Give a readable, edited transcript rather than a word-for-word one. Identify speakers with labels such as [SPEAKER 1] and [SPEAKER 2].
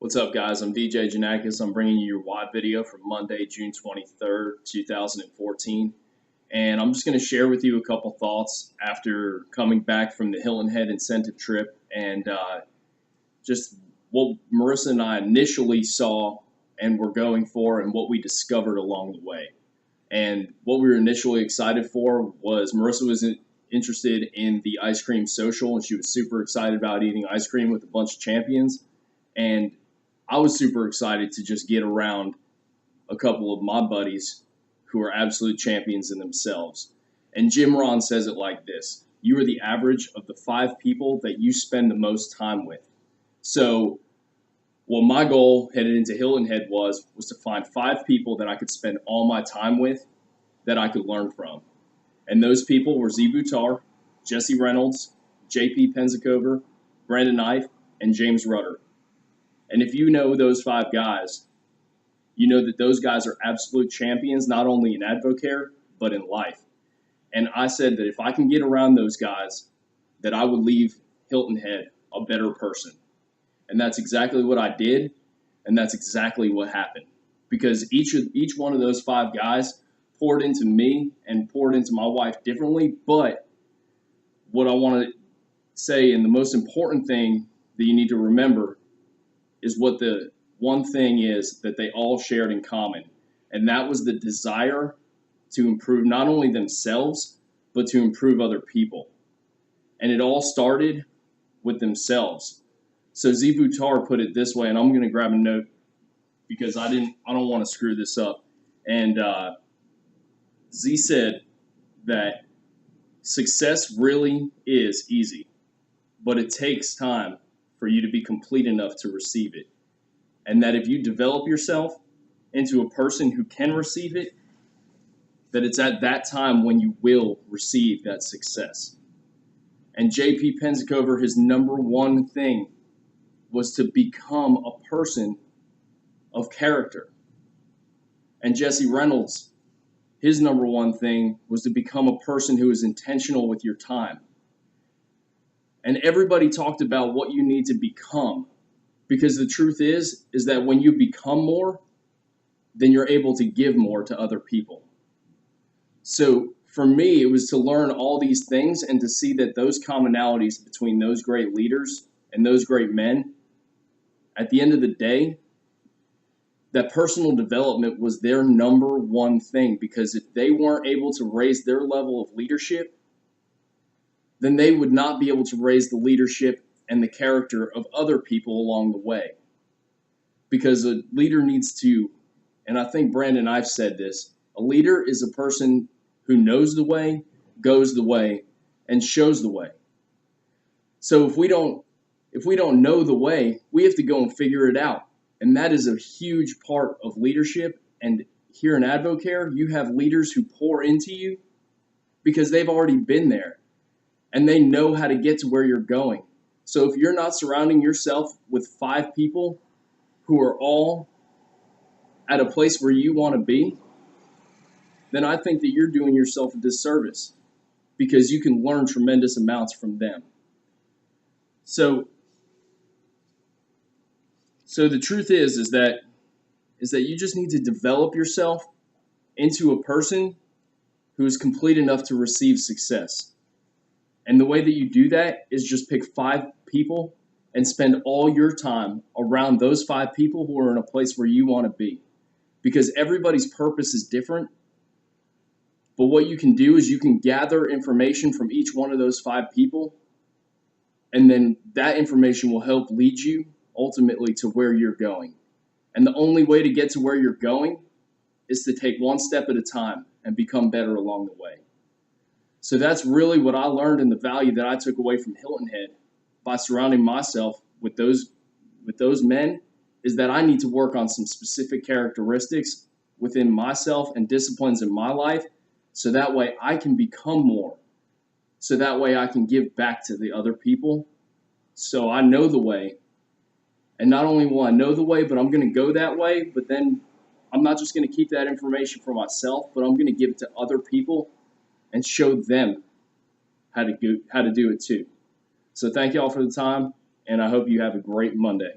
[SPEAKER 1] What's up, guys? I'm DJ Janakis. I'm bringing you your WOD video from Monday, June 23rd, 2014. And I'm just going to share with you a couple thoughts after coming back from the Hilton Head incentive trip and just what Marissa and I initially saw and were going for and what we discovered along the way. And what we were initially excited for was Marissa was interested in the ice cream social, and she was super excited about eating ice cream with a bunch of champions. And I was super excited to just get around a couple of my buddies who are absolute champions in themselves. And Jim Rohn says it like this: you are the average of the 5 people that you spend the most time with. So what my goal headed into Hilton Head was to find 5 people that I could spend all my time with that I could learn from. And those people were Z Buttar, Jesse Reynolds, JP Pensacover, Brandon Knife, and James Rudder. And if you know those 5 guys, you know that those guys are absolute champions, not only in Advocare, but in life. And I said that if I can get around those guys, that I would leave Hilton Head a better person. And that's exactly what I did, and that's exactly what happened. Because each one of those 5 guys poured into me and poured into my wife differently. But what I want to say, and the most important thing that you need to remember, is what the one thing is that they all shared in common. And that was the desire to improve not only themselves, but to improve other people. And it all started with themselves. So Z Buttar put it this way, and I'm going to grab a note because I don't want to screw this up. And Z said that success really is easy, but it takes time for you to be complete enough to receive it. And that if you develop yourself into a person who can receive it, that it's at that time when you will receive that success. And JP Pensacover, his number one thing was to become a person of character. And Jesse Reynolds, his number one thing was to become a person who is intentional with your time. And everybody talked about what you need to become, because the truth is that when you become more, then you're able to give more to other people. So for me, it was to learn all these things and to see that those commonalities between those great leaders and those great men, at the end of the day, that personal development was their number one thing. Because if they weren't able to raise their level of leadership, then they would not be able to raise the leadership and the character of other people along the way. Because a leader needs to, and I think Brandon Knife said this, a leader is a person who knows the way, goes the way, and shows the way. So if we don't know the way, we have to go and figure it out. And that is a huge part of leadership. And here in Advocare, you have leaders who pour into you because they've already been there and they know how to get to where you're going. So if you're not surrounding yourself with 5 people who are all at a place where you want to be, then I think that you're doing yourself a disservice, because you can learn tremendous amounts from them. So the truth is that you just need to develop yourself into a person who is complete enough to receive success. And the way that you do that is just pick 5 people and spend all your time around those 5 people who are in a place where you want to be. Because everybody's purpose is different. But what you can do is you can gather information from each one of those 5 people, and then that information will help lead you ultimately to where you're going. And the only way to get to where you're going is to take one step at a time and become better along the way. So that's really what I learned, and the value that I took away from Hilton Head by surrounding myself with those men, is that I need to work on some specific characteristics within myself and disciplines in my life, so that way I can become more. So that way I can give back to the other people. So I know the way. And not only will I know the way, but I'm going to go that way. But then I'm not just going to keep that information for myself, but I'm going to give it to other people and show them how to do it too. So thank y'all for the time, and I hope you have a great Monday.